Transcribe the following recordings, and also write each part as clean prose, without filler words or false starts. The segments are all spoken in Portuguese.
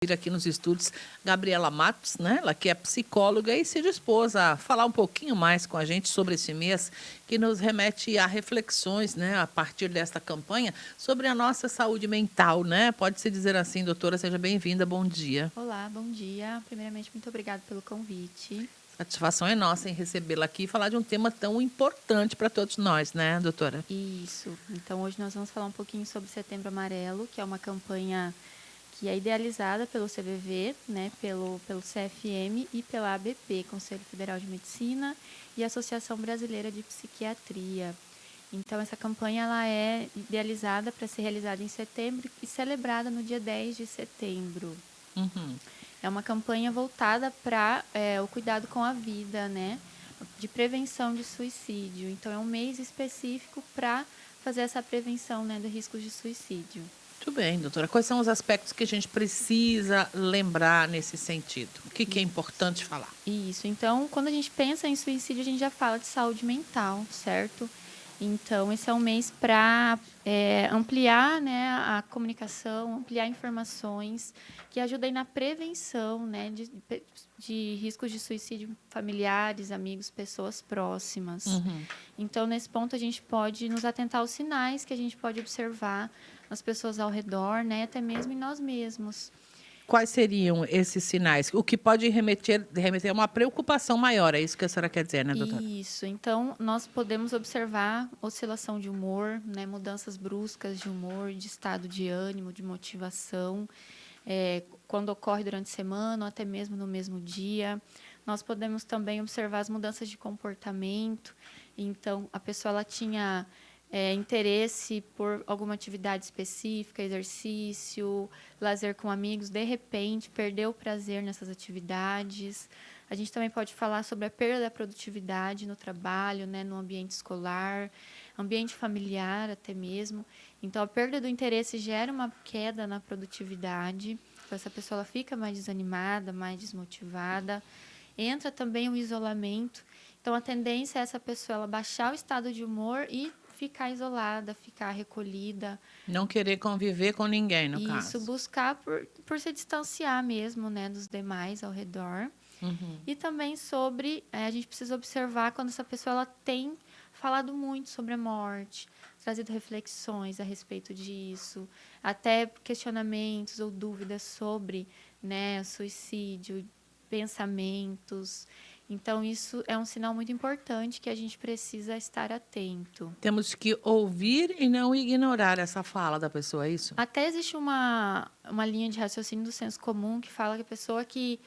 Aqui nos estúdios, Gabriela Matos, né? Ela que é psicóloga e se dispôs a falar um pouquinho mais com a gente sobre esse mês, que nos remete a reflexões, né, a partir desta campanha, sobre a nossa saúde mental, né? Pode-se dizer assim, doutora, seja bem-vinda, bom dia. Olá, bom dia. Primeiramente, muito obrigada pelo convite. Satisfação é nossa em recebê-la aqui e falar de um tema tão importante para todos nós, né, doutora? Isso. Então, hoje nós vamos falar um pouquinho sobre Setembro Amarelo, que é uma campanha que é idealizada pelo CVV, né, pelo CFM e pela ABP, Conselho Federal de Medicina, e Associação Brasileira de Psiquiatria. Então, essa campanha ela é idealizada para ser realizada em setembro e celebrada no dia 10 de setembro. É uma campanha voltada para o cuidado com a vida, né? De prevenção de suicídio. Então, é um mês específico para fazer essa prevenção, né, do risco de suicídio. Muito bem, doutora. Quais são os aspectos que a gente precisa lembrar nesse sentido? O que é importante falar? Isso. Então, quando a gente pensa em suicídio, a gente já fala de saúde mental, certo? Então, esse é um mês para ampliar, né, a comunicação, ampliar informações que ajudem na prevenção, né, de riscos de suicídio familiares, amigos, pessoas próximas. Então, nesse ponto, a gente pode nos atentar aos sinais que a gente pode observar nas pessoas ao redor, né, até mesmo em nós mesmos. Quais seriam esses sinais? O que pode remeter a uma preocupação maior, é isso que a senhora quer dizer, né, doutora? Isso. Então, nós podemos observar oscilação de humor, né, mudanças bruscas de humor, de estado de ânimo, de motivação, quando ocorre durante a semana ou até mesmo no mesmo dia. Nós podemos também observar as mudanças de comportamento. Então, a pessoa ela tinha interesse por alguma atividade específica, exercício, lazer com amigos, de repente perdeu o prazer nessas atividades. A gente também pode falar sobre a perda da produtividade no trabalho, né, no ambiente escolar, ambiente familiar até mesmo. Então, a perda do interesse gera uma queda na produtividade. Então, essa pessoa ela fica mais desanimada, mais desmotivada. Entra também o isolamento. Então, a tendência é essa pessoa ela baixar o estado de humor e ficar isolada, ficar recolhida. Não querer conviver com ninguém, no Isso, caso. buscar por se distanciar mesmo, né, dos demais ao redor. E também sobre, a gente precisa observar quando essa pessoa ela tem falado muito sobre a morte, trazido reflexões a respeito disso, até questionamentos ou dúvidas sobre, né, suicídio, pensamentos. Então, isso é um sinal muito importante que a gente precisa estar atento. Temos que ouvir e não ignorar essa fala da pessoa, é isso? Até existe uma linha de raciocínio do senso comum que fala que a pessoa que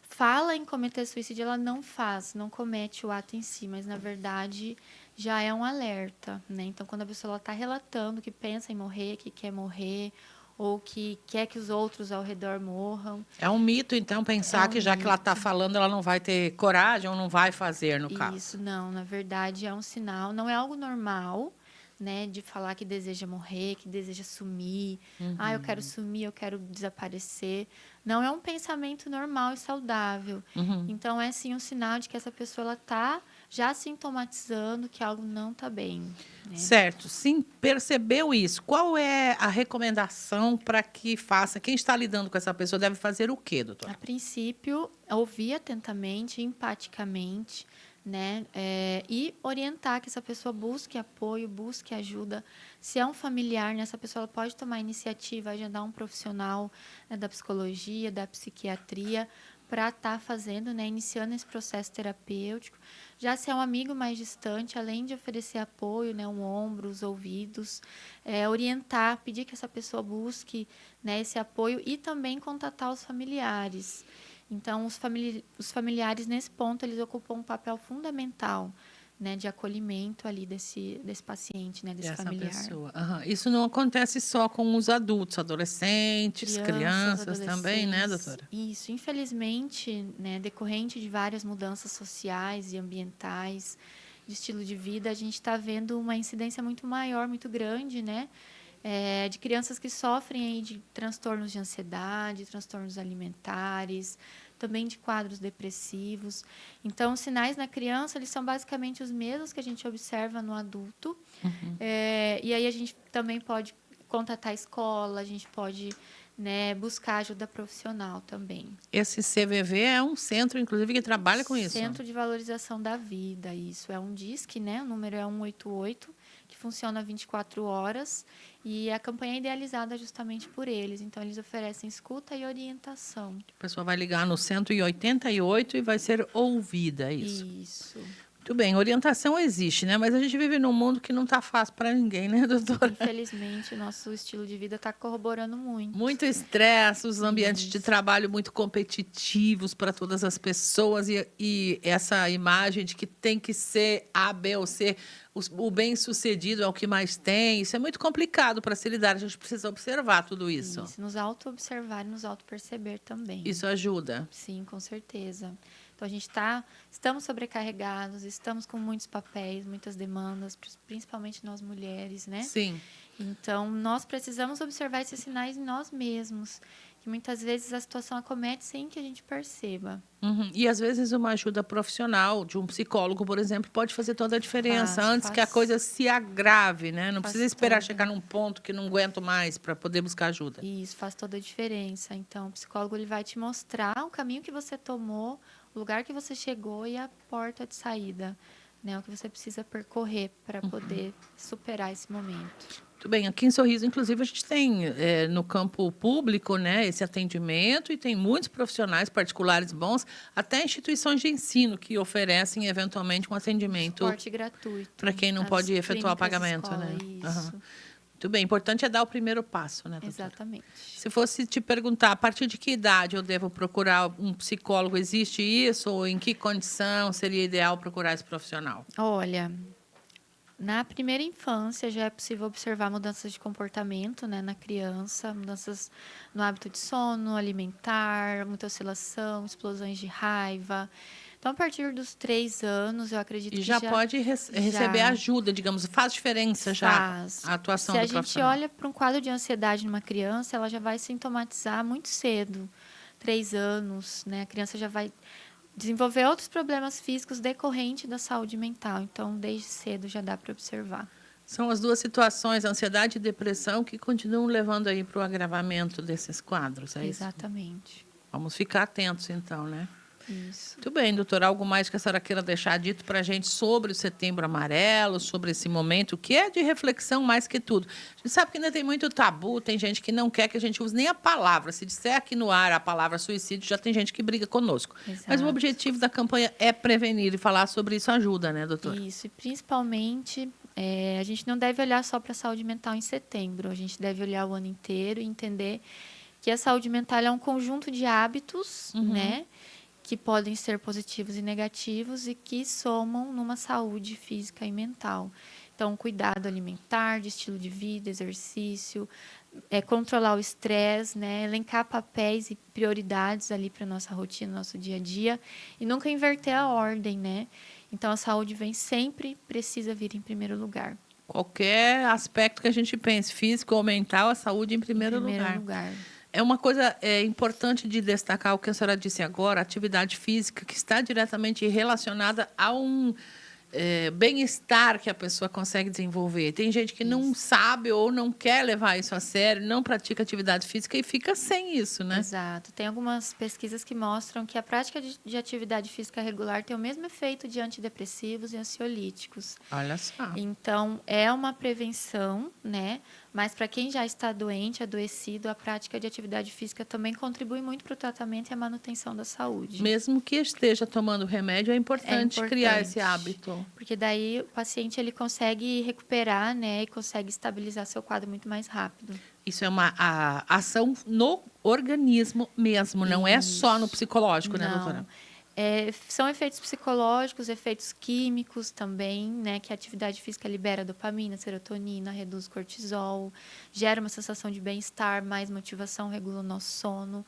fala em cometer suicídio, ela não faz, não comete o ato em si, mas, na verdade, já é um alerta, né? Então, quando a pessoa está relatando que pensa em morrer, que quer morrer, ou que quer que os outros ao redor morram. É um mito, então, pensar que já que ela está falando, ela não vai ter coragem ou não vai fazer, no caso. Isso, não. Na verdade, é um sinal, não é algo normal, né, de falar que deseja morrer, que deseja sumir. Eu quero sumir, eu quero desaparecer. Não é um pensamento normal e saudável. Então, é sim um sinal de que essa pessoa ela está já sintomatizando que algo não está bem. Né? Certo. Sim, percebeu isso. Qual é a recomendação para que faça? Quem está lidando com essa pessoa deve fazer o quê, doutora? A princípio, ouvir atentamente, empaticamente, né? E orientar que essa pessoa busque apoio, busque ajuda. Se é um familiar, né, essa pessoa pode tomar iniciativa, agendar um profissional, né, da psicologia, da psiquiatria, para estar fazendo, né, iniciando esse processo terapêutico. Já se é um amigo mais distante, além de oferecer apoio, né, um ombro, os ouvidos, orientar, pedir que essa pessoa busque, né, esse apoio e também contatar os familiares. Então, os familiares, nesse ponto, eles ocupam um papel fundamental, né, de acolhimento ali desse paciente, né, desse familiar. Pessoa. Isso não acontece só com os adultos, adolescentes, crianças também, né, doutora? Isso, infelizmente, né, decorrente de várias mudanças sociais e ambientais, de estilo de vida, a gente está vendo uma incidência muito maior, muito grande, né, de crianças que sofrem aí de transtornos de ansiedade, transtornos alimentares, também de quadros depressivos. Então, os sinais na criança eles são basicamente os mesmos que a gente observa no adulto. E aí a gente também pode contatar a escola, a gente pode né, buscar ajuda profissional também. Esse CVV é um centro, inclusive, que trabalha com isso. Centro de Valorização da Vida, isso. É um DISC, né? O número é 188, que funciona 24 horas. E a campanha é idealizada justamente por eles. Então, eles oferecem escuta e orientação. A pessoa vai ligar no 188 e vai ser ouvida, é isso? Isso. Muito bem, orientação existe, né? Mas a gente vive num mundo que não está fácil para ninguém, né, doutora? Infelizmente, o nosso estilo de vida está corroborando muito. Muito estresse, os ambientes de Isso. trabalho muito competitivos para todas as pessoas e essa imagem de que tem que ser A, B ou C, o bem-sucedido é o que mais tem. Isso é muito complicado para se lidar, a gente precisa observar tudo isso. Isso, nos auto-observar e nos auto-perceber também. Isso ajuda. Sim, com certeza. Então, estamos sobrecarregados, estamos com muitos papéis, muitas demandas, principalmente nós mulheres, né? Sim. Então, nós precisamos observar esses sinais em nós mesmos, que muitas vezes a situação acomete sem que a gente perceba. Uhum. E, às vezes, uma ajuda profissional de um psicólogo, por exemplo, pode fazer toda a diferença antes que a coisa se agrave, né? Não precisa esperar chegar num ponto que não aguento mais para poder buscar ajuda. Isso faz toda a diferença. Então, o psicólogo ele vai te mostrar o caminho que você tomou, o lugar que você chegou e a porta de saída, né? O que você precisa percorrer para poder superar esse momento. Muito bem, aqui em Sorriso, inclusive, a gente tem no campo público, né, esse atendimento e tem muitos profissionais particulares bons, até instituições de ensino que oferecem, eventualmente, um atendimento Suporte gratuito. para quem não pode efetuar o pagamento. Escola, Né? Isso. Uhum. Muito bem, importante é dar o primeiro passo, né, doutora? Exatamente. Se fosse te perguntar a partir de que idade eu devo procurar um psicólogo, existe isso? Ou em que condição seria ideal procurar esse profissional? Olha, na primeira infância já é possível observar mudanças de comportamento, né, na criança, mudanças no hábito de sono, alimentar, muita oscilação, explosões de raiva. Então, a partir dos 3 anos, eu acredito que já pode receber ajuda, digamos, faz diferença já a atuação do profissional. Se a gente olha para um quadro de ansiedade numa criança, ela já vai sintomatizar muito cedo, 3 anos, né? A criança já vai desenvolver outros problemas físicos decorrentes da saúde mental. Então, desde cedo já dá para observar. São as duas situações, ansiedade e depressão, que continuam levando aí para o agravamento desses quadros, é isso? Exatamente. Vamos ficar atentos, então, né? Isso. Muito bem, doutora. Algo mais que a senhora queira deixar dito para a gente sobre o Setembro Amarelo, sobre esse momento, que é de reflexão mais que tudo. A gente sabe que ainda tem muito tabu, tem gente que não quer que a gente use nem a palavra. Se disser aqui no ar a palavra suicídio, já tem gente que briga conosco. Exato. Mas o objetivo da campanha é prevenir, e falar sobre isso ajuda, né, doutora? Isso, e principalmente, a gente não deve olhar só para a saúde mental em setembro. A gente deve olhar o ano inteiro e entender que a saúde mental é um conjunto de hábitos, né? Que podem ser positivos e negativos e que somam numa saúde física e mental. Então, cuidado alimentar, de estilo de vida, exercício, controlar o estresse, né? Elencar papéis e prioridades ali para a nossa rotina, nosso dia a dia, e nunca inverter a ordem, né? Então, a saúde precisa vir em primeiro lugar. Qualquer aspecto que a gente pense, físico ou mental, a saúde em primeiro lugar. É uma coisa importante de destacar o que a senhora disse agora, a atividade física, que está diretamente relacionada a um bem-estar que a pessoa consegue desenvolver. Tem gente que não sabe ou não quer levar isso a sério, não pratica atividade física e fica sem isso, né? Exato. Tem algumas pesquisas que mostram que a prática de atividade física regular tem o mesmo efeito de antidepressivos e ansiolíticos. Olha só. Então, é uma prevenção, né? Mas para quem já está doente, adoecido, a prática de atividade física também contribui muito para o tratamento e a manutenção da saúde. Mesmo que esteja tomando remédio, é importante criar esse hábito. Porque daí o paciente ele consegue recuperar, né, e consegue estabilizar seu quadro muito mais rápido. Isso é uma ação no organismo mesmo, não é só no psicológico, né, doutora? São efeitos psicológicos, efeitos químicos também, né? Que a atividade física libera dopamina, serotonina, reduz cortisol, gera uma sensação de bem-estar, mais motivação, regula o nosso sono.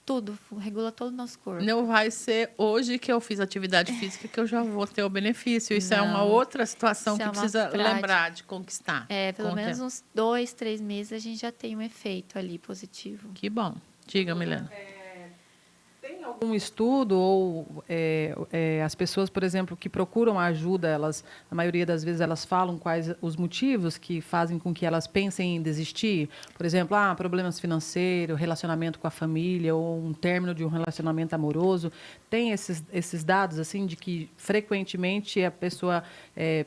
Tudo, regula todo o nosso corpo. Não vai ser hoje que eu fiz atividade física que eu já vou ter o benefício. Isso é uma outra situação que precisa lembrar de conquistar. Pelo menos uns 2, 3 meses a gente já tem um efeito ali positivo. Que bom. Diga, Milena. Tem algum um estudo ou as pessoas, por exemplo, que procuram ajuda, elas, na maioria das vezes, elas falam quais os motivos que fazem com que elas pensem em desistir? Por exemplo, problemas financeiros, relacionamento com a família ou um término de um relacionamento amoroso. Tem esses dados assim de que frequentemente a pessoa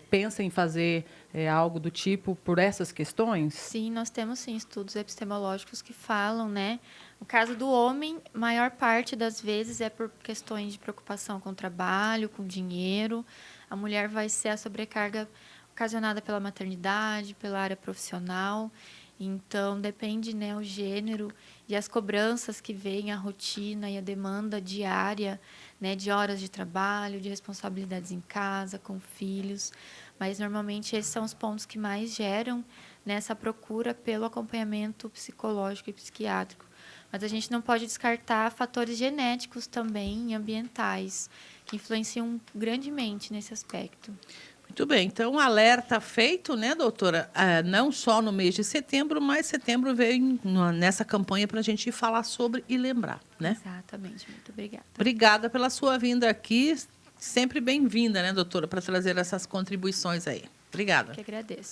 pensa em fazer algo do tipo por essas questões? Sim, nós temos sim estudos epistemológicos que falam, né? No caso do homem, maior parte das vezes é por questões de preocupação com o trabalho, com dinheiro. A mulher vai ser a sobrecarga ocasionada pela maternidade, pela área profissional. Então, depende, né, o gênero e as cobranças que vêm, a rotina e a demanda diária, né, de horas de trabalho, de responsabilidades em casa, com filhos. Mas, normalmente, esses são os pontos que mais geram nessa procura pelo acompanhamento psicológico e psiquiátrico. Mas a gente não pode descartar fatores genéticos também e ambientais, que influenciam grandemente nesse aspecto. Muito bem, então alerta feito, né, doutora? Não só no mês de setembro, mas setembro veio nessa campanha para a gente falar sobre e lembrar, né? Exatamente, muito obrigada. Obrigada pela sua vinda aqui, sempre bem-vinda, né, doutora, para trazer essas contribuições aí. Obrigada. Que agradeço.